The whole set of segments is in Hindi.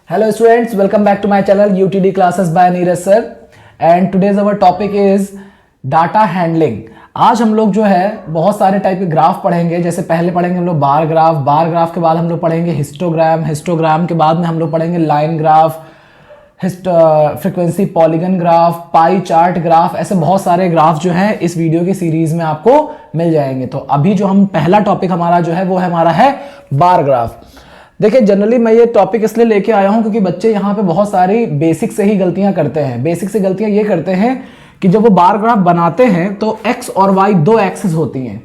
Hello students, welcome back to my channel UTD classes by Neeraj sir and today's our topic is data handling। आज हम लोग जो है बहुत सारे टाइप के ग्राफ पढ़ेंगे। जैसे पहले पढ़ेंगे हम लोग बार ग्राफ के बाद हम लोग पढ़ेंगे हिस्टोग्राम के बाद में हम लोग पढ़ेंगे line graph, frequency polygon graph, pie chart graph. ऐसे बहुत सारे ग्राफ जो है इस वीडियो की सीरीज में आपको मिल जाएंगे। तो अभी जो हम पहला टॉपिक हमारा जो है वो है हमारा है बार ग्राफ। देखिए जनरली मैं ये टॉपिक इसलिए लेके आया हूं क्योंकि बच्चे यहाँ पे बहुत सारी बेसिक से ही गलतियां करते हैं। बेसिक से गलतियां ये करते हैं कि जब वो बार ग्राफ बनाते हैं तो एक्स और वाई दो एक्सिस होती हैं,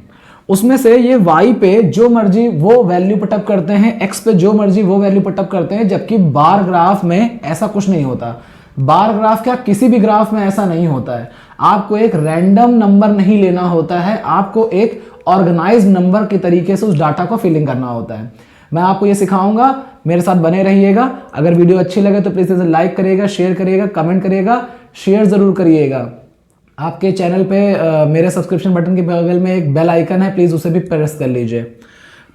उसमें से ये वाई पे जो मर्जी वो वैल्यू पुटअप करते हैं, एक्स पे जो मर्जी वो वैल्यू पुटअप करते हैं, जबकि बार ग्राफ में ऐसा कुछ नहीं होता। बार ग्राफ क्या किसी भी ग्राफ में ऐसा नहीं होता है। आपको एक रैंडम नंबर नहीं लेना होता है, आपको एक ऑर्गेनाइज्ड नंबर के तरीके से उस डाटा को फिलिंग करना होता है। मैं आपको ये सिखाऊंगा, मेरे साथ बने रहिएगा। अगर वीडियो अच्छी लगे तो प्लीज इसे लाइक करिएगा, शेयर करिएगा, कमेंट करिएगा, शेयर जरूर करिएगा। आपके चैनल पे मेरे सब्सक्रिप्शन बटन के बगल में एक बेल आइकन है, प्लीज उसे भी प्रेस कर लीजिए।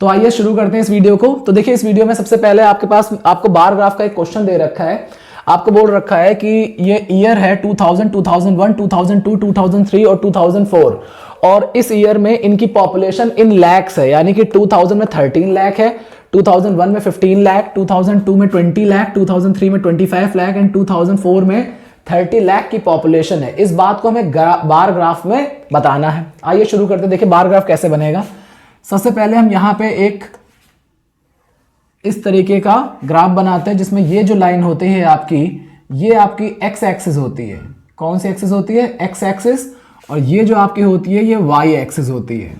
तो आइए शुरू करते हैं इस वीडियो को। तो देखिए इस वीडियो में सबसे पहले आपको बार ग्राफ का एक क्वेश्चन दे रखा है। आपको बोल रखा है कि ये ईयर है 2000, 2001, 2002, 2003 और 2004 और इस ईयर में इनकी पॉपुलेशन इन लैक्स है, यानी कि 2000 में 13 लाख है, 2001 में 15 लाख, 2002 में 20 लाख, 2003 में 25 लाख एंड 2004 में 30 लाख की पॉपुलेशन है। इस बात को हमें बार ग्राफ में बताना है। आइए शुरू करते हैं। देखिए बार ग्राफ कैसे बनेगा। सबसे पहले हम यहाँ पे एक इस तरीके का ग्राफ बनाते हैं जिसमें ये जो लाइन होती है आपकी, ये आपकी एक्स एक्सिस होती है। कौन सी एक्सिस होती है? X axis. और ये जो आपकी होती है ये वाई एक्सिस होती है,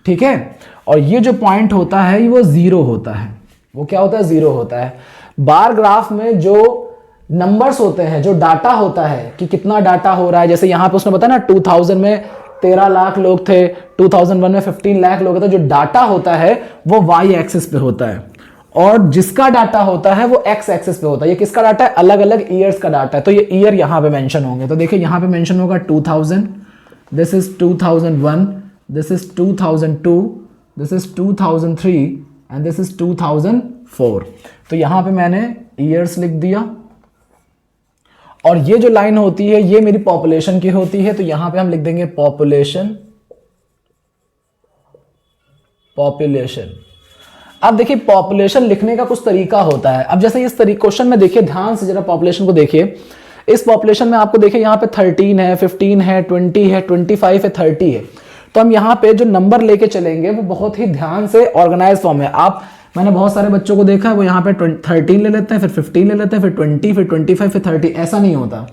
ठीक है। और ये जो पॉइंट होता है वो जीरो होता है। वो क्या होता है? जीरो होता है। बार ग्राफ में जो नंबर्स होते हैं, जो डाटा होता है कि कितना डाटा हो रहा है, जैसे यहां पे उसने बताया ना 2000 में 13 लाख लोग थे, 2001 में 15 लाख लोग थे। जो डाटा होता है वो वाई एक्सिस पे होता है और जिसका डाटा होता है वो एक्स एक्सिस पे होता है। ये किसका डाटा है? अलग अलग ईयर्स का डाटा है। तो ये ईयर यहां पे मेंशन होंगे। तो देखिए यहां पे मेंशन होगा 2000, this is 2001, this is 2002, this is 2003 and this is 2004। तो यहां पे मैंने ईयर्स लिख दिया और ये जो लाइन होती है ये मेरी पॉपुलेशन की होती है। तो यहां पे हम लिख देंगे पॉपुलेशन। अब देखिए पॉपुलेशन लिखने का कुछ तरीका होता है। अब जैसे इस क्वेश्चन में देखिए ध्यान से जरा पॉपुलेशन को देखिए। इस पॉपुलेशन में आपको देखिए यहाँ पे 13 है, 15 है, 20 है, 25 है, 30 है। तो हम यहाँ पे जो नंबर लेके चलेंगे वो बहुत ही ध्यान से ऑर्गेनाइज फॉर्म है। मैंने बहुत सारे बच्चों को देखा है वो यहाँ पे 13 ले लेते हैं, फिर 15 ले लेते हैं, फिर 20, फिर 25, फिर 30। ऐसा नहीं होता।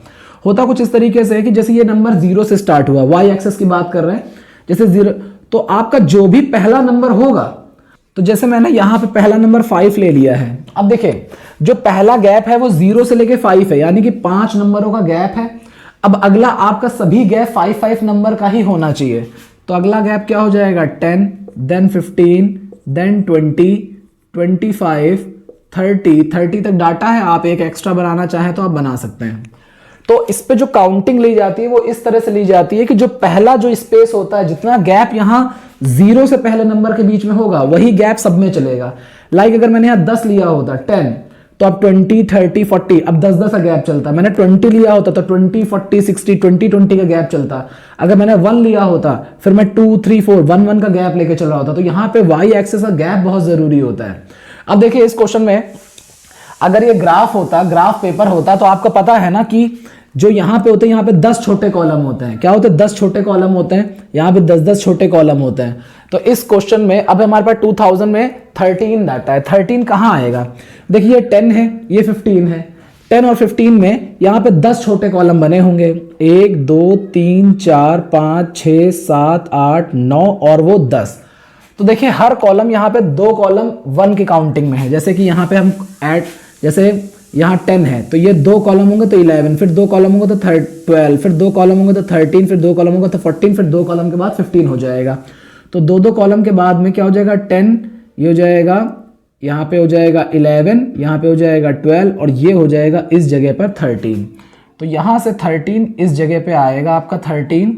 होता कुछ इस तरीके से कि जैसे ये नंबर जीरो से स्टार्ट हुआ, वाई एक्सिस की बात कर रहे हैं, जैसे जीरो, तो आपका जो भी पहला नंबर होगा, तो जैसे मैंने यहाँ पे पहला नंबर 5 ले लिया है। अब देखिए जो पहला गैप है वो 0 से लेके 5 है, यानी कि 5 नंबरों का गैप है। अब अगला आपका सभी गैप 5 नंबर का ही होना चाहिए। तो अगला गैप क्या हो जाएगा? 10, देन 15, देन 20, 25, 30 तक डाटा है। आप एक एक्स्ट्रा बनाना चाहें तो आप बना सकते हैं। तो इस पे जो काउंटिंग ली जाती है वो इस तरह से ली जाती है कि जो पहला जो स्पेस होता है, जितना गैप यहां 0 से पहले नंबर के बीच में होगा वही गैप सब में चलेगा। लाइक अगर मैंने यहां 10 लिया होता 10, तो अब 20, 30, 40, अब 10 का गैप चलता। मैंने 20 लिया होता तो 20, 40, 60, 20 का गैप चलता। अगर मैंने 1 लिया होता फिर मैं 2, 3, 4, 1 का गैप लेके चल रहा होता। तो यहाँ पे वाई एक्सिस का गैप बहुत जरूरी होता है। अब देखिए इस क्वेश्चन में अगर ये ग्राफ होता, ग्राफ पेपर होता, तो आपको पता है ना कि जो यहाँ पे होते हैं, यहाँ पे 10 छोटे कॉलम होते हैं। क्या होते हैं? 10 छोटे कॉलम होते हैं। यहाँ पे 10 छोटे कॉलम होते हैं। तो इस क्वेश्चन में अब हमारे पास 2000 में 13 डाटा है। 13 कहाँ आएगा? देखिए ये 10 है, ये 15 है। 10 और 15 में यहाँ पे 10 छोटे कॉलम बने होंगे। 1, 2, 3, 4, 5, 6, 7, 8, 9 और वो 10। तो देखिए हर कॉलम यहाँ पे 2 कॉलम 1 की काउंटिंग में है। जैसे कि यहाँ पे हम जैसे यहाँ 10 है तो ये 2 कॉलम होंगे तो 11, फिर 2 कॉलम होंगे तो 12, फिर 2 कॉलम होंगे तो 13, फिर 2 कॉलम होंगे तो 14, फिर 2 कॉलम के बाद 15 हो जाएगा। तो 2 कॉलम के बाद में क्या हो जाएगा? 10, ये हो जाएगा, यहाँ पे हो जाएगा 11, यहाँ पे हो जाएगा 12 और ये हो जाएगा इस जगह पर 13। तो यहाँ से 13 इस जगह पे आएगा आपका 13।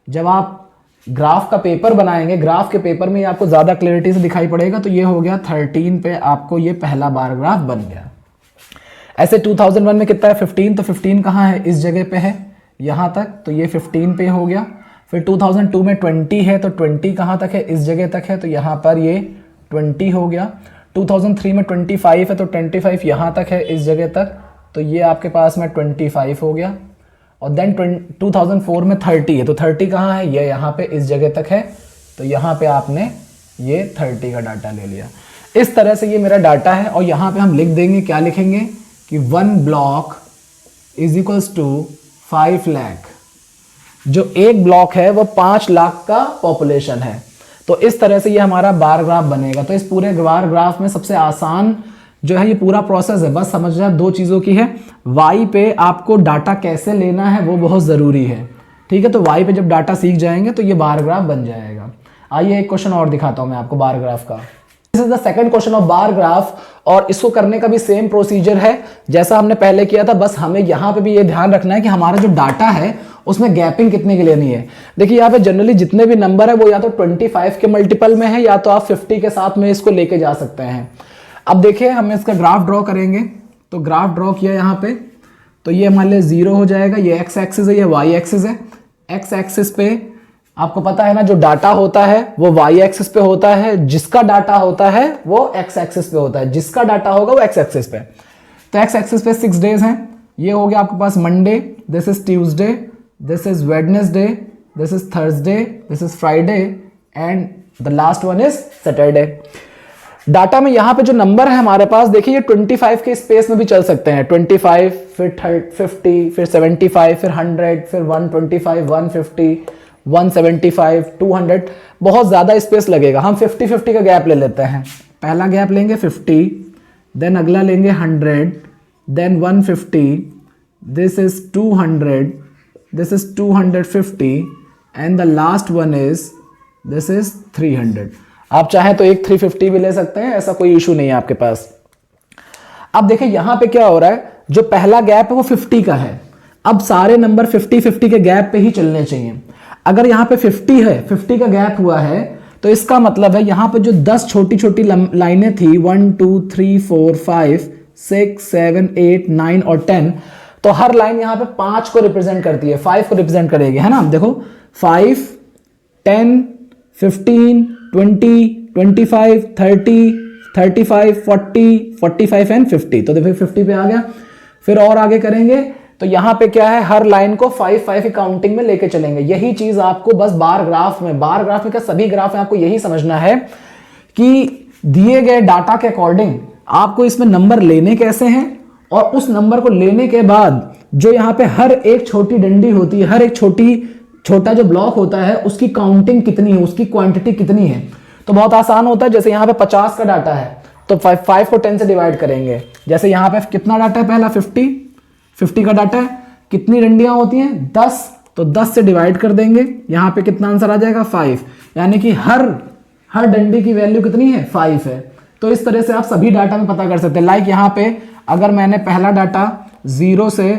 जब आप ग्राफ का पेपर बनाएंगे, ग्राफ के पेपर में आपको ज़्यादा क्लैरिटी से दिखाई पड़ेगा। तो ये हो गया 13 पे आपको ये पहला बार ग्राफ बन गया। ऐसे 2001 में कितना है 15, तो 15 कहाँ है, इस जगह पे है यहाँ तक, तो ये 15 पे हो गया। फिर 2002 में 20 है, तो 20 कहाँ तक है, इस जगह तक है, तो यहाँ पर ये 20 हो गया। 2003 में 25 है, तो 25 यहाँ तक है, इस जगह तक, तो ये आपके पास में 25 हो गया। और देन 2004 में 30 है, तो 30 कहाँ है, ये यहाँ पे इस जगह तक है, तो यहाँ पे आपने ये 30 का डाटा ले लिया। इस तरह से ये मेरा डाटा है। और यहाँ पे हम लिख देंगे, क्या लिखेंगे कि 1 block is equals to 5 lakh. जो एक ब्लॉक है वो 5 लाख का पॉपुलेशन है। तो इस तरह से ये हमारा बार ग्राफ बनेगा। तो इस पूरे बार ग्राफ में सबसे आसान जो है ये पूरा प्रोसेस है, बस समझना 2 चीज़ों की है। वाई पे आपको डाटा कैसे लेना है वो बहुत ज़रूरी है, ठीक है। तो वाई पे जब डाटा सीख जाएंगे तो ये बार ग्राफ बन जाएगा। आइए एक क्वेश्चन और दिखाता हूँ मैं आपको बार ग्राफ का। This is the second question of bar graph, और इसको करने का भी सेम प्रोसीजर है जैसा हमने पहले किया था। बस हमें यहाँ पे भी ये ध्यान रखना है कि हमारा जो डाटा है उसमें गैपिंग कितने की लेनी है। देखिए यहाँ पे जनरली जितने भी नंबर है वो या तो 25 के मल्टीपल में है या तो आप 50 के साथ में इसको लेके जा सकते हैं। अब देखिए हम इसका ग्राफ ड्रॉ करेंगे, तो ग्राफ ड्रॉ किया यहाँ पे, तो ये मान लिया 0 हो जाएगा, ये एक्स एक्सिस है, ये वाई एक्सिस है। एक्स एक्सिस पे आपको पता है ना जो डाटा होता है वो वाई एक्सिस पे होता है, जिसका डाटा होता है वो एक्स एक्सिस पे होता है, जिसका डाटा होगा वो एक्स एक्सिस पे। तो एक्स एक्सिस पे 6 डेज हैं, ये हो गया आपके पास Monday, this is Tuesday, this is Wednesday, this is Thursday, this is Friday and the last one is Saturday. Data में यहाँ पे जो नंबर है हमारे पास, देखिए ये 25 के स्पेस में भी चल सकते हैं। 25 फिर 50 फिर 75 फिर 100 फिर 125 150 175 200, बहुत ज़्यादा स्पेस लगेगा। हम 50-50 का गैप ले लेते हैं। पहला गैप लेंगे 50, देन अगला लेंगे 100, then 150, this is 200, this is 250 and the last one is this is 300। आप चाहें तो एक 350 भी ले सकते हैं, ऐसा कोई इशू नहीं है आपके पास। अब देखिए यहां पे क्या हो रहा है, जो पहला गैप है वो 50 का है। अब सारे नंबर 50-50 के गैप पे ही चलने चाहिए। अगर यहां पे 50 है, 50 का गैप हुआ है, तो इसका मतलब है यहां पे जो 10 छोटी छोटी लाइनें थी 1 2 3 4 5 6 7 8 9 और 10, तो हर लाइन यहां पे 5 को रिप्रेजेंट करती है, 5 को रिप्रेजेंट करेगी, है ना। देखो 5 10 15 20 25 30 35 40 45 एंड 50। तो देखो 50 पे आ गया। फिर और आगे करेंगे तो यहां पे क्या है, हर लाइन को 5-5 की काउंटिंग में लेके चलेंगे। यही चीज आपको बस बार ग्राफ में क्या सभी ग्राफ में आपको यही समझना है कि दिए गए डाटा के अकॉर्डिंग आपको इसमें नंबर लेने कैसे हैं, और उस नंबर को लेने के बाद जो यहाँ पे हर एक छोटी डंडी होती है, हर एक छोटा जो ब्लॉक होता है उसकी काउंटिंग कितनी है, उसकी क्वांटिटी कितनी है। तो बहुत आसान होता है। जैसे यहाँ पे 50 का डाटा है तो 5 को 10 से डिवाइड करेंगे। जैसे यहाँ पे कितना डाटा है, पहला 50 का डाटा है, कितनी डंडियां होती हैं 10, तो 10 से डिवाइड कर देंगे। यहाँ पे कितना आंसर आ जाएगा 5, यानी कि हर डंडी की वैल्यू कितनी है 5 है। तो इस तरह से आप सभी डाटा में पता कर सकते हैं। लाइक यहाँ पे अगर मैंने पहला डाटा 0 से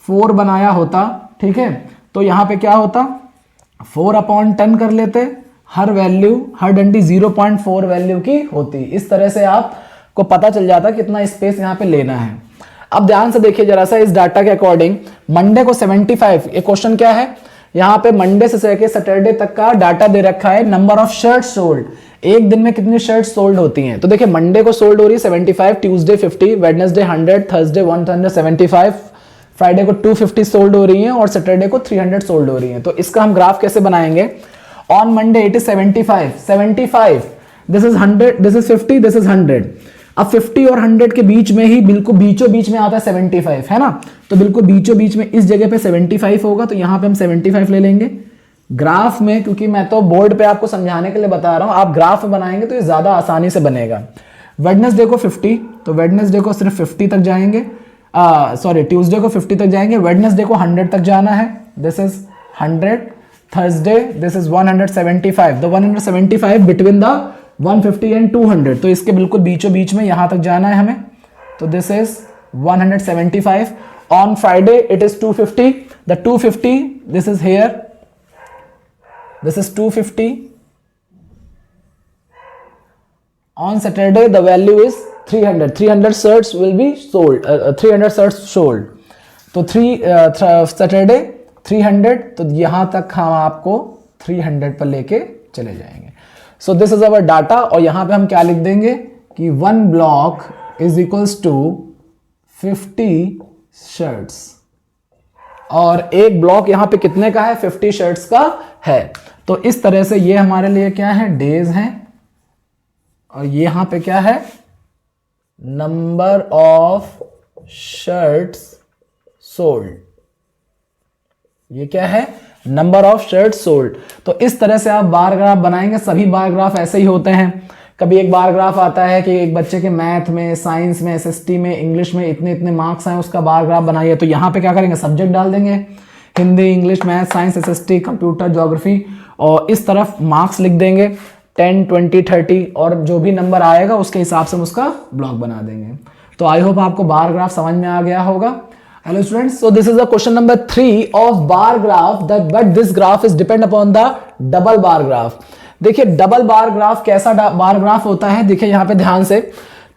4 बनाया होता, ठीक है, तो यहाँ पे क्या होता 4/10 कर लेते, हर डंडी 0.4 वैल्यू की होती। इस तरह से आपको पता चल जाता कितना स्पेस यहाँ पे लेना है। अब ध्यान से देखिए जरा सा इस डाटा के अकॉर्डिंग, मंडे को 75, ये क्वेश्चन क्या है, यहाँ पे मंडे से लेकर सैटरडे तक का डाटा दे रखा है, नंबर ऑफ शर्ट सोल्ड, एक दिन में कितनी शर्ट सोल्ड होती हैं। तो देखिए मंडे को सोल्ड हो रही है 75, ट्यूसडे 50, वेडनेसडे 100, थर्सडे 175, फ्राइडे को 250 सोल्ड हो रही हैं और सैटरडे को 300 सोल्ड हो रही हैं। तो इसका हम ग्राफ कैसे बनाएंगे, on Monday it is 75, this is 100, this is 50, this is 100। अब 50 और 100 के बीच में ही बिल्कुल बीचों बीच में आता है 75, है ना। तो बिल्कुल बीचों बीच में इस जगह पे 75 होगा, तो यहां पे हम 75 ले लेंगे। ग्राफ में, क्योंकि मैं तो बोर्ड पे आपको समझाने के लिए बता रहा हूं, आप ग्राफ में बनाएंगे तो ये ज्यादा आसानी से बनेगा। वेडनेसडे को 50, तो वेडनेसडे को सिर्फ 50 तक जाएंगे, ट्यूसडे को 50 तक जाएंगे, वेडनेसडे को 100 तक जाना है, this is 100, Thursday this is 175, the 175 between the 150 and 200, तो इसके बिल्कुल बीचों बीच में यहां तक जाना है हमें, तो this is 175। On Friday it is 250, the 250 this is here, this is 250। On Saturday the value is 300 shirts will be sold, 300 shirts sold. तो सैटरडे 300, तो यहां तक हम आपको 300 पर लेके चले जाएंगे. So this is our data. और यहां पे हम क्या लिख देंगे कि 1 block is equals to 50 shirts. और एक ब्लॉक यहां पे कितने का है? 50 शर्ट्स का है. तो इस तरह से ये हमारे लिए क्या है? डेज हैं. और ये यहां पे क्या है? Number of shirts sold. ये क्या है? Number of shirts sold. तो इस तरह से आप बार ग्राफ बनाएंगे. सभी बार ग्राफ ऐसे ही होते हैं. कभी एक बार ग्राफ आता है कि एक बच्चे के मैथ में, साइंस में, एसएसटी में, इंग्लिश में इतने इतने मार्क्स हैं, उसका बार ग्राफ बनाइए. तो यहाँ पे क्या करेंगे? सब्जेक्ट डाल देंगे, Hindi, English, math, science, SST, computer, geography, और इस तरफ मार्क्स लिख देंगे 10, 20, 30, और जो भी नंबर आएगा उसके हिसाब से हम उसका ब्लॉक बना देंगे. तो आई होप आपको बार ग्राफ समझ में आ गया होगा. Hello students, so this is the question number 3 of bar graph, but this graph is depend upon the double bar graph. देखिए डबल बार ग्राफ कैसा बार ग्राफ होता है. देखिए यहाँ पे ध्यान से,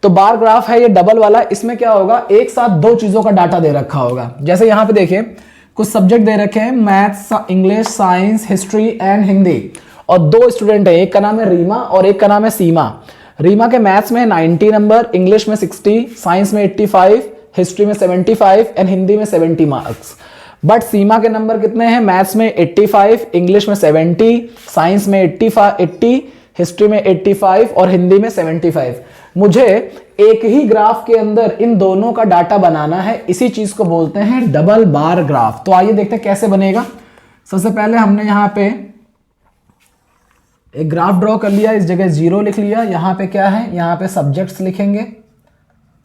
तो बार ग्राफ है ये डबल वाला. इसमें क्या होगा? एक साथ दो चीजों का डाटा दे रखा होगा. जैसे यहाँ पे देखिए कुछ सब्जेक्ट दे रखे हैं, maths, English, science, history and Hindi, और दो स्टूडेंट है. एक का नाम है रीमा और एक का नाम है सीमा. रीमा के मैथ्स में 90 नंबर, इंग्लिश में 60, साइंस में 85, हिस्ट्री में 75 एंड हिंदी में 70 मार्क्स. बट सीमा के नंबर कितने हैं? मैथ्स में 85, इंग्लिश में 70, साइंस में 80, हिस्ट्री में 85 और हिंदी में 75. मुझे एक ही ग्राफ के अंदर इन दोनों का डाटा बनाना है. इसी चीज को बोलते हैं डबल बार ग्राफ. तो आइए देखते हैं कैसे बनेगा. सबसे पहले हमने यहां पे एक ग्राफ ड्रॉ कर लिया. इस जगह 0 लिख लिया. यहां पे क्या है? यहां पे सब्जेक्ट्स लिखेंगे,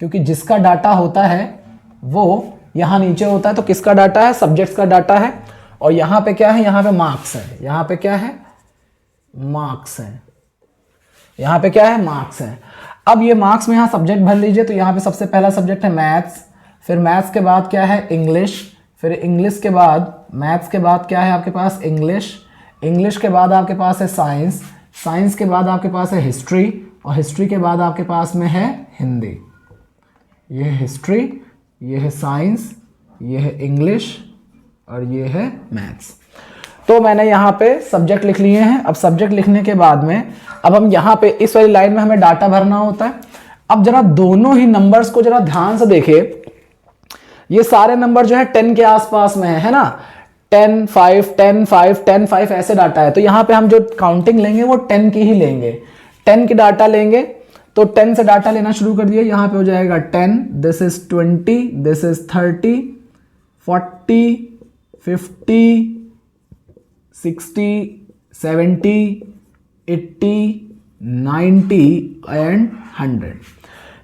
क्योंकि जिसका डाटा होता है वो यहां नीचे होता है. तो किसका डाटा है? सब्जेक्ट्स का डाटा है. और यहां पे क्या है? यहां पे मार्क्स है. यहां पे क्या है? मार्क्स है. यहां पे क्या है? मार्क्स है. अब ये मार्क्स में यहां सब्जेक्ट भर लीजिए. तो यहां पे सबसे पहला सब्जेक्ट है मैथ्स, फिर मैथ्स के बाद क्या है? इंग्लिश, फिर इंग्लिश के बाद मैथ्स के बाद क्या है आपके पास? इंग्लिश, इंग्लिश के बाद आपके पास है साइंस, साइंस के बाद आपके पास है हिस्ट्री, और हिस्ट्री के बाद आपके पास में है हिंदी. ये है हिस्ट्री, ये है साइंस, ये है इंग्लिश और ये है मैथ्स. तो मैंने यहाँ पे सब्जेक्ट लिख लिए हैं. अब सब्जेक्ट लिखने के बाद में अब हम यहाँ पे इस वाली लाइन में हमें डाटा भरना होता है. अब जरा दोनों ही नंबर्स को जरा ध्यान से देखिए. ये सारे नंबर जो है 10 के आसपास में है ना? 10, 5, 10, 5, 10, 5 ऐसे डाटा है. तो यहाँ पे हम जो काउंटिंग लेंगे वो 10 की ही लेंगे. 10 की डाटा लेंगे. तो 10 से डाटा लेना शुरू कर दिया. यहां पे हो जाएगा 10, this is 20, this is 30, 40, 50, 60, 70, 80, 90 and 100.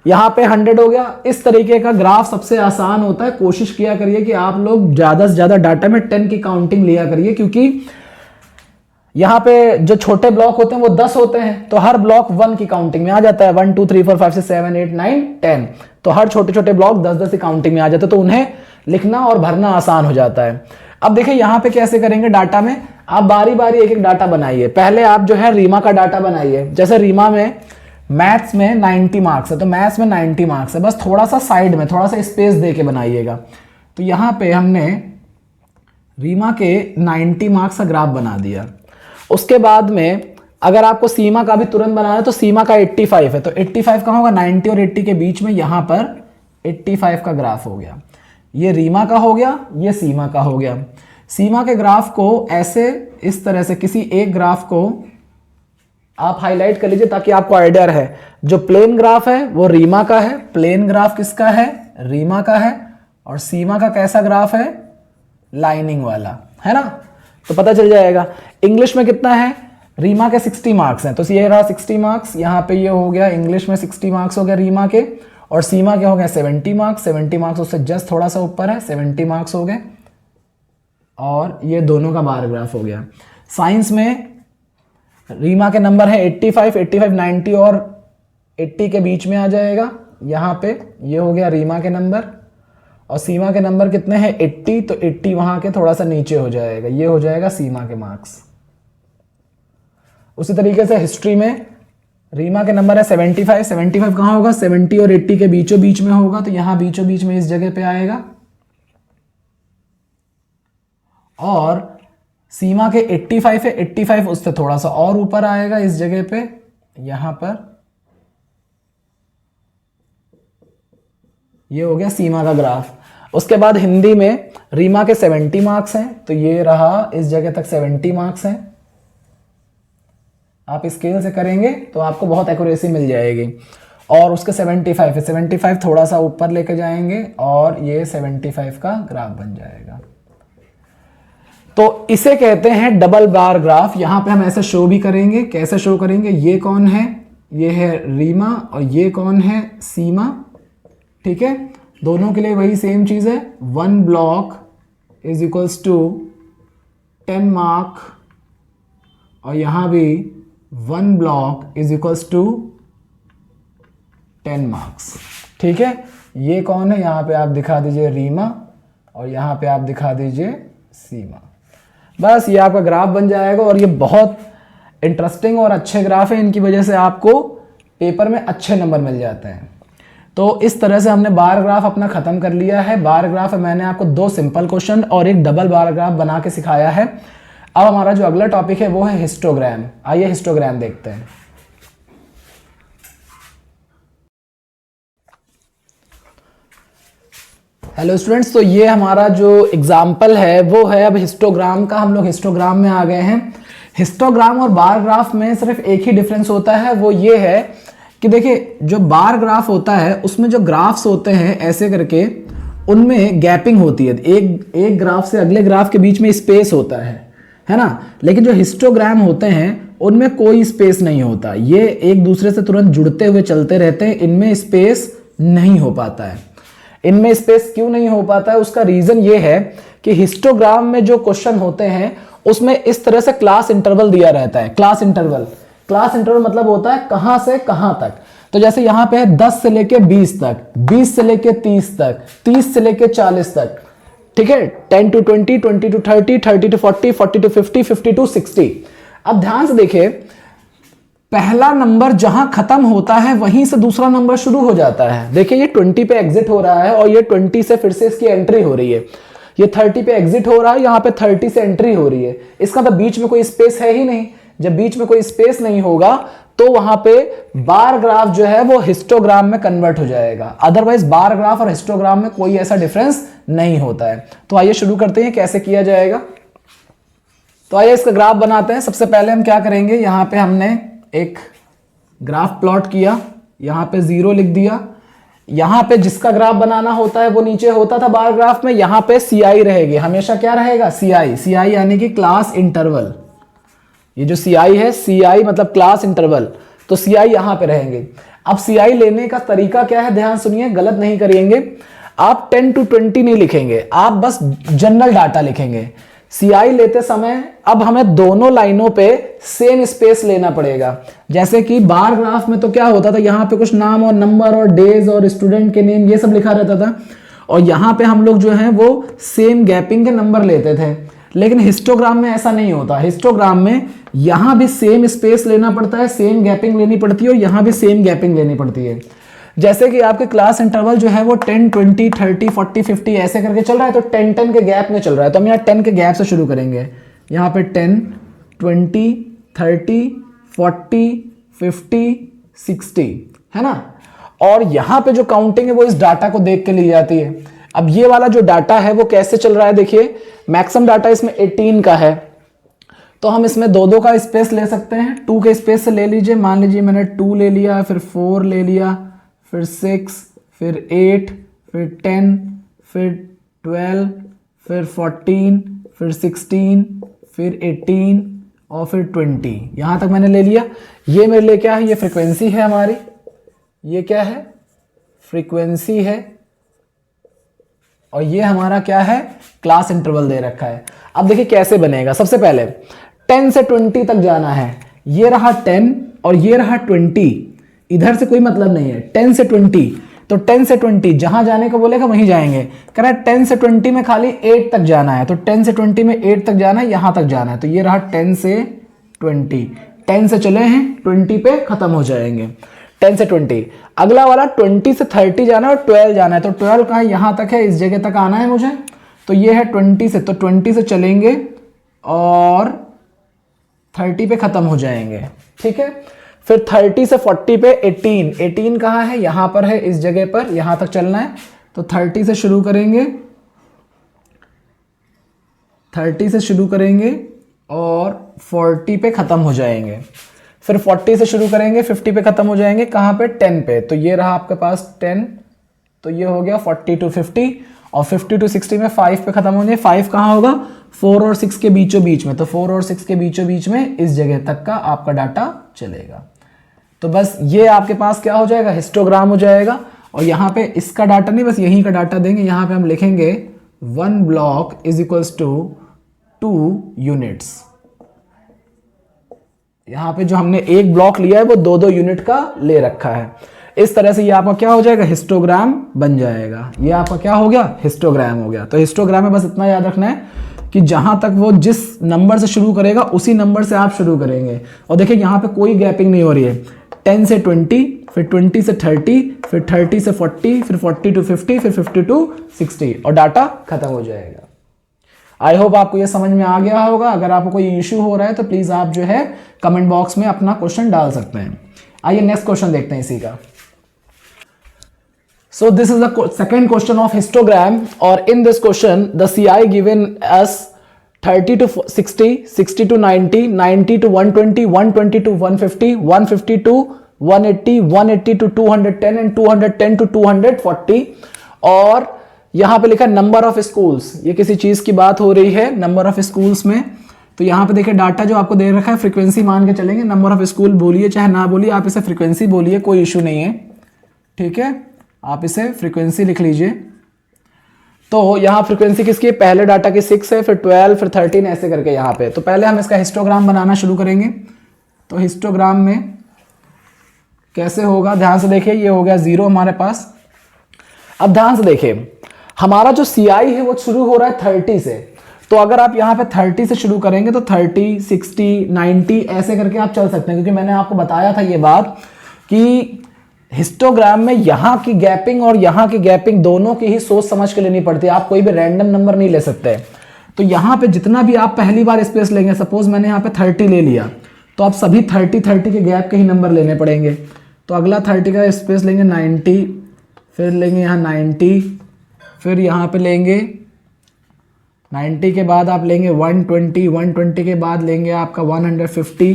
यहां पे 100 हो गया. इस तरीके का ग्राफ सबसे आसान होता है. कोशिश किया करिए कि आप लोग ज्यादा से ज्यादा डाटा में 10 की काउंटिंग लिया करिए, क्योंकि यहां पे जो छोटे ब्लॉक होते हैं वो 10 होते हैं. तो हर ब्लॉक 1 की काउंटिंग में आ जाता है. 1 2 3 4 5 6 7 8 9 10. तो हर छोटे छोटे ब्लॉक 10-10 की काउंटिंग में आ जाते हैं. तो उन्हें लिखना और भरना आसान हो जाता है. अब देखिए यहां पे कैसे करेंगे. डाटा में आप बारी बारी एक एक डाटा बनाइए. पहले आप जो है रीमा का डाटा बनाइए. जैसे रीमा में मैथ्स में 90 मार्क्स है, तो मैथ्स में 90 मार्क्स है. बस थोड़ा सा साइड में थोड़ा सा स्पेस दे के बनाइएगा. तो यहां पे हमने रीमा के 90 मार्क्स का ग्राफ बना दिया. उसके बाद में अगर आपको सीमा का भी तुरंत बनाना है तो सीमा का 85 है. तो 85 कहाँ होगा? 90 और 80 के बीच में. यहां पर 85 का ग्राफ हो गया. ये रीमा का हो गया, ये सीमा का हो गया. सीमा के ग्राफ को ऐसे इस तरह से किसी एक ग्राफ को आप हाईलाइट कर लीजिए ताकि आपको आइडिया रहे. जो प्लेन ग्राफ है वो रीमा का है. प्लेन ग्राफ किसका है? रीमा का है. और सीमा का कैसा ग्राफ है? लाइनिंग वाला है ना? तो पता चल जाएगा. इंग्लिश में कितना है? रीमा के 60 मार्क्स हैं. तो ये रहा 60 मार्क्स. यहां पे ये हो गया इंग्लिश में 60 मार्क्स हो गया रीमा के. और सीमा के हो गए 70 मार्क्स. 70 मार्क्स उससे जस्ट थोड़ा सा ऊपर है. 70 मार्क्स हो गए. और ये दोनों का बार ग्राफ हो गया. साइंस में रीमा के नंबर है 85, 85, 90 और 80 के बीच में आ जाएगा. यहां पे ये हो गया रीमा के नंबर. और सीमा के नंबर कितने हैं? 80. तो 80 वहां के थोड़ा सा नीचे हो जाएगा. ये हो जाएगा सीमा के मार्क्स. उसी तरीके से हिस्ट्री में रीमा के नंबर है 75। 75 कहाँ होगा? 70 और 80 के बीचों बीच में होगा, तो यहां बीचों बीच में इस जगह पे आएगा। और सीमा के 85 है, 85 उससे थोड़ा सा और ऊपर आएगा इस जगह पे, यहां पर। ये हो गया सीमा का ग्राफ। उसके बाद हिंदी में रीमा के 70 मार्क्स हैं, तो ये रहा इस जगह तक 70 मार्क्स हैं। आप स्केल से करेंगे तो आपको बहुत एक्यूरेसी मिल जाएगी। और उसके 75 है, 75 थोड़ा सा ऊपर लेके जाएंगे और ये 75 का ग्राफ बन जाएगा। तो इसे कहते हैं डबल बार ग्राफ। यहां पे हम ऐसे शो भी करेंगे। कैसे शो करेंगे? ये कौन है? ये है रीमा और ये कौन है? सीमा। ठीक है, दोनों के लिए वही सेम चीज है। 1 block is equals to 10 mark, और यहां भी 1 block is equals to 10 marks. ठीक है, ये कौन है? यहां पे आप दिखा दीजिए रीमा और यहां पे आप दिखा दीजिए सीमा। बस ये आपका ग्राफ बन जाएगा। और ये बहुत इंटरेस्टिंग और अच्छे ग्राफ है, इनकी वजह से आपको पेपर में अच्छे नंबर मिल जाते हैं। तो इस तरह से हमने बार ग्राफ अपना खत्म कर लिया है। बार ग्राफ में मैंने आपको 2 सिंपल क्वेश्चन और एक डबल बार ग्राफ बना के सिखाया है। अब हमारा जो अगला टॉपिक है वो है हिस्टोग्राम। आइए हिस्टोग्राम देखते हैं। हेलो स्टूडेंट्स, तो ये हमारा जो एग्जाम्पल है वो है अब हिस्टोग्राम का। हम लोग हिस्टोग्राम में आ गए हैं। हिस्टोग्राम और बार ग्राफ में सिर्फ एक ही डिफरेंस होता है, वो ये है कि देखिए जो बार ग्राफ होता है उसमें जो ग्राफ्स होते हैं ऐसे करके उनमें गैपिंग होती है। एक ग्राफ से अगले ग्राफ के बीच में स्पेस होता है ना। लेकिन जो हिस्टोग्राम होते हैं उनमें कोई स्पेस नहीं होता। ये एक दूसरे से तुरंत जुड़ते हुए चलते रहते हैं। इनमें स्पेस नहीं हो पाता है। इनमें स्पेस क्यों नहीं हो पाता है? उसका रीजन ये है कि हिस्टोग्राम में जो क्वेश्चन होते हैं उसमें इस तरह से क्लास इंटरवल दिया रहता है। क्लास इंटरवल मतलब होता है कहां से कहां तक। तो जैसे यहां पे है 10 से लेके 20 तक, 20 से लेके 30 तक, 30 से लेके 40 तक। ठीक है, 10 to 20, 20 to 30, 30 to 40, 40 to 50, 50 to 60। अब ध्यान से देखिए, पहला नंबर जहां खत्म होता है वहीं से दूसरा नंबर शुरू हो जाता है। देखिए ये 20 पे एग्जिट हो रहा है और ये 20 से फिर से इसकी एंट्री हो रही है। ये 30 पे एग्जिट हो रहा है, यहां पे 30 से एंट्री हो रही है। इसका तो बीच में कोई स्पेस है ही नहीं। जब बीच में कोई स्पेस नहीं होगा तो वहां पे बार ग्राफ जो है वो हिस्टोग्राम में कन्वर्ट हो जाएगा। अदरवाइज बार ग्राफ और हिस्टोग्राम में कोई ऐसा डिफरेंस नहीं होता है। तो आइए शुरू करते हैं कैसे किया जाएगा। तो आइए इसका ग्राफ बनाते हैं। सबसे पहले हम क्या करेंगे, यहां पे हमने एक ग्राफ प्लॉट किया, यहां पे 0 लिख दिया। यहां पे जिसका ग्राफ बनाना होता है वो नीचे होता था बार ग्राफ में। यहां पे CI रहेगी, हमेशा क्या रहेगा? CI यानी कि क्लास इंटरवल। ये जो CI है, CI मतलब क्लास इंटरवल, तो CI यहां पे रहेंगे। अब CI लेने का तरीका क्या है, ध्यान सुनिए, गलत नहीं करिएंगे। आप 10 to 20 नहीं लिखेंगे, आप बस जनरल डाटा लिखेंगे। CI लेते समय अब हमें दोनों लाइनों पे सेम स्पेस लेना पड़ेगा। जैसे कि बार ग्राफ में तो क्या होता था, यहां पे कुछ नाम और नंबर और डेज और स्टूडेंट के नेम ये सब लिखा रहता था, और यहां पे हम लोग जो है वो सेम गैपिंग के नंबर लेते थे। लेकिन हिस्टोग्राम में ऐसा नहीं होता। हिस्टोग्राम में यहां भी सेम स्पेस लेना पड़ता है, सेम गैपिंग लेनी पड़ती है, और यहां भी सेम गैपिंग लेनी पड़ती है। जैसे कि आपके क्लास इंटरवल जो है वो 10, 20, 30, 40, 50 ऐसे करके चल रहा है, तो 10 के गैप में चल रहा है। तो हम यहाँ 10 के गैप से शुरू करेंगे। यहाँ पे 10, 20, 30, 40, 50, 60 है ना। और यहाँ पे जो काउंटिंग है वो इस डाटा को देख के ली जाती है। अब ये वाला जो डाटा है वो कैसे चल रहा है, देखिए मैक्सिमम डाटा इसमें 18 का है, तो हम इसमें 2-2 का स्पेस ले सकते हैं। 2 के स्पेस से ले लीजिए, मान लीजिए मैंने 2 ले लिया, फिर 4 ले लिया, फिर 6, फिर 8, फिर 10, फिर 12, फिर 14, फिर 16, फिर 18 और फिर 20। यहां तक मैंने ले लिया। ये मेरे लिए क्या है, ये फ्रीक्वेंसी है हमारी। ये क्या है, फ्रीक्वेंसी है। और ये हमारा क्या है, क्लास इंटरवल दे रखा है। अब देखिए कैसे बनेगा। सबसे पहले 10 से 20 तक जाना है। ये रहा 10 और ये रहा 20, इधर से कोई मतलब नहीं है। 10 से 20, तो 10 से 20 जहां जाने को बोलेगा वहीं जाएंगे। कह रहा है 10 से 20 में खाली 8 तक जाना है, तो 10 से 20 में 8 तक जाना है, यहां तक जाना है। तो ये रहा 10 से 20, 10 से चले हैं 20 पे खत्म हो जाएंगे, 10 से 20। अगला वाला 20 से 30 जाना है और 12 जाना है, तो 12 कहाँ, यहाँ तक है, इस जगह तक आना है मुझे, तो ये है 20 से, तो 20 से चलेंगे और 30 पे खत्म हो जाएंगे, ठीक है। फिर 30 से 40 पे 18 कहाँ है, यहाँ पर है, इस जगह पर, यहाँ तक चलना है, तो 30 से शुरू करेंगे, 30 से शुरू करेंगे और 40 पे खत्म हो जाएंगे। फिर 40 से शुरू करेंगे, 50 पे खत्म हो जाएंगे, कहाँ पे, 10 पे, तो ये रहा आपके पास 10, तो ये हो गया 40 to 50, और 50 to 60 में 5 पे खत्म होंगे। 5 कहाँ होगा, 4 और 6 के बीचों बीच में, तो 4 और 6 के बीचों बीच में इस जगह तक का आपका डाटा चलेगा। तो बस ये आपके पास क्या हो जाएगा, हिस्टोग्राम हो जाएगा। और यहाँ पे इसका डाटा नहीं, बस यहीं का डाटा देंगे, यहाँ पे हम लिखेंगे 1 block is equals to 2 units. यहाँ पे जो हमने एक ब्लॉक लिया है वो 2-2 यूनिट का ले रखा है। इस तरह से ये आपका क्या हो जाएगा, हिस्टोग्राम बन जाएगा। ये आपका क्या हो गया, हिस्टोग्राम हो गया। तो हिस्टोग्राम में बस इतना याद रखना है कि जहां तक वो जिस नंबर से शुरू करेगा उसी नंबर से आप शुरू करेंगे। और देखिए यहाँ पे कोई गैपिंग नहीं हो रही है, 10 से 20, फिर 20 से 30, फिर 30 से 40, फिर 40 to 50, फिर 50 to 60, और डाटा खत्म हो जाएगा। आई होप आपको ये समझ में आ गया होगा। अगर आपको कोई इश्यू हो रहा है तो प्लीज आप जो है कमेंट बॉक्स में अपना क्वेश्चन डाल सकते हैं। आइए नेक्स्ट क्वेश्चन देखते हैं इसी का। So this is the second question of histogram, or in this question the CI given us 30 to 60, 60 to 90, 90 to 120, 120 to 150, 150 to 180, 180 to 210 and 210 to 240। और यहाँ पे लिखा नंबर ऑफ स्कूल्स, ये किसी चीज की बात हो रही है नंबर ऑफ स्कूल्स में। तो यहाँ पे देखिए डाटा जो आपको दे रखा है, फ्रीक्वेंसी मान के चलेंगे, नंबर ऑफ स्कूल बोलिए चाहे ना बोलिए, आप इसे फ्रीक्वेंसी बोलिए, कोई इशू नहीं है, ठीक है, आप इसे फ्रीक्वेंसी लिख लीजिए। तो यहाँ फ्रीक्वेंसी किसकी है, पहले डाटा की 6 है, फिर 12, फिर 13, ऐसे करके यहाँ पे। तो पहले हम इसका हिस्टोग्राम बनाना शुरू करेंगे। तो हिस्टोग्राम में कैसे होगा, ध्यान से देखिए, ये हो गया 0 हमारे पास। अब ध्यान से देखिए, हमारा जो CI है वो शुरू हो रहा है 30 से। तो अगर आप यहाँ पे 30 से शुरू करेंगे तो 30, 60, 90 ऐसे करके आप चल सकते हैं, क्योंकि मैंने आपको बताया था ये बात कि हिस्टोग्राम में यहाँ की गैपिंग और यहाँ की गैपिंग दोनों की ही सोच समझ के लेनी पड़ती है, आप कोई भी रैंडम नंबर नहीं ले सकते। तो यहाँ पे जितना भी आप पहली बार स्पेस लेंगे, सपोज मैंने यहाँ पे 30 ले लिया, तो आप सभी 30 के गैप के ही नंबर लेने पड़ेंगे। तो अगला 30 का स्पेस लेंगे 90, फिर लेंगे यहाँ 90, फिर यहाँ पे लेंगे 90 के बाद आप लेंगे 120, 120 के बाद लेंगे आपका 150,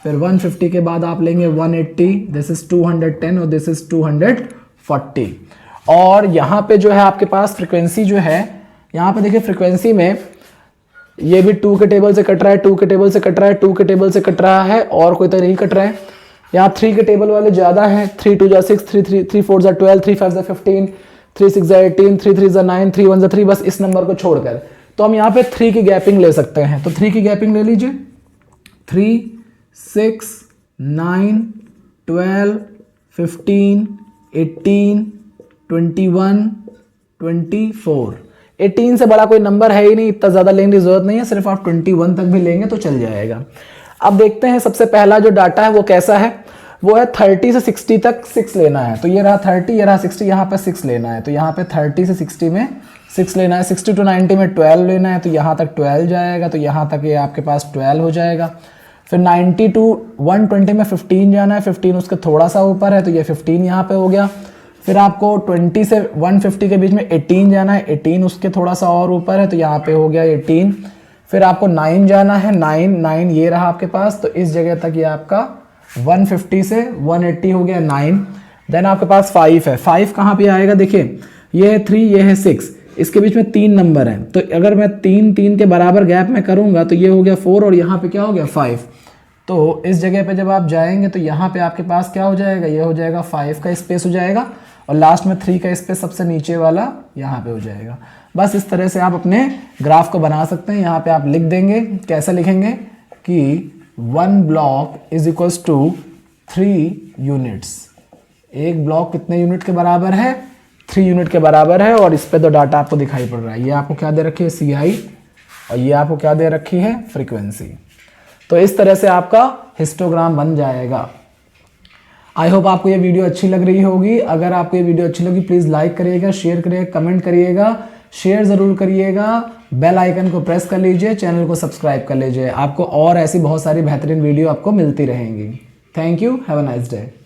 फिर 150 के बाद आप लेंगे 180, दिस इज 210 और दिस इज 240। और यहाँ पे जो है आपके पास फ्रीक्वेंसी जो है, यहाँ पे देखिए फ्रीक्वेंसी में ये भी 2 के टेबल से कट रहा है, 2 के टेबल से कट रहा है, 2 के टेबल से कट रहा है, और कोई तो नहीं कट रहा है। यहाँ 3 के टेबल वाले ज़्यादा हैं, 3 2 जा 6, 3 4 जा 12, 3 5 जा 15, 3 6 जा 18, 3 3 जा 9, 3 1 जा 3, बस इस नंबर को छोड़कर। तो हम यहाँ पे 3 की गैपिंग ले सकते हैं। तो 3 की गैपिंग ले लीजिए, 3 6 9 12 15 18 21 24। 18 से बड़ा कोई नंबर है ही नहीं, इतना ज़्यादा लेने की जरूरत नहीं है, सिर्फ आप 21 तक भी लेंगे तो चल जाएगा। अब देखते हैं सबसे पहला जो डाटा है वो कैसा है, वो है 30 से 60 तक 6 लेना है। तो ये रहा 30, ये रहा 60, यहाँ पे 6 लेना है। तो यहाँ पे 30 से 60 में 6 लेना है, 60 to 90 में 12 लेना है, तो यहाँ तक 12 जाएगा, तो यहाँ तक ये आपके पास 12 हो जाएगा। फिर 90 to 120 में 15 जाना है, 15 उसके थोड़ा सा ऊपर है, तो ये 15 यहाँ पे हो गया। फिर आपको 20 से 150 के बीच में 18 जाना है, 18 उसके थोड़ा सा और ऊपर है, तो यहाँ पे हो गया 18। फिर आपको 9 जाना है, 9 ये रहा आपके पास, तो इस जगह तक ये आपका 150 से 180 हो गया 9। देन आपके पास 5 है, 5 कहाँ पे आएगा, देखिए ये है 3, ये है 6, इसके बीच में 3 नंबर हैं, तो अगर मैं 3 के बराबर गैप में करूँगा तो ये हो गया 4 और यहाँ पे क्या हो गया 5। तो इस जगह पे जब आप जाएंगे तो यहाँ पे आपके पास क्या हो जाएगा, ये हो जाएगा 5 का स्पेस हो जाएगा, और लास्ट में 3 का स्पेस सबसे नीचे वाला यहाँ पे हो जाएगा। बस इस तरह से आप अपने ग्राफ को बना सकते हैं। यहाँ पे आप लिख देंगे, कैसे लिखेंगे कि 1 block is equals to 3 units. एक ब्लॉक कितने यूनिट के बराबर है, 3 यूनिट के बराबर है। और इस पे तो डाटा आपको दिखाई पड़ रहा है, ये आपको क्या दे रखी है CI, और ये आपको क्या दे रखी है फ्रीक्वेंसी। तो इस तरह से आपका हिस्टोग्राम बन जाएगा। आई होप आपको ये वीडियो अच्छी लग रही होगी। अगर आपको ये वीडियो अच्छी लगी प्लीज़ लाइक करिएगा, शेयर करिएगा, कमेंट करिएगा, शेयर ज़रूर करिएगा, बेल आइकन को प्रेस कर लीजिए, चैनल को सब्सक्राइब कर लीजिए। आपको और ऐसी बहुत सारी बेहतरीन वीडियो आपको मिलती रहेंगी। Thank you, have a nice day.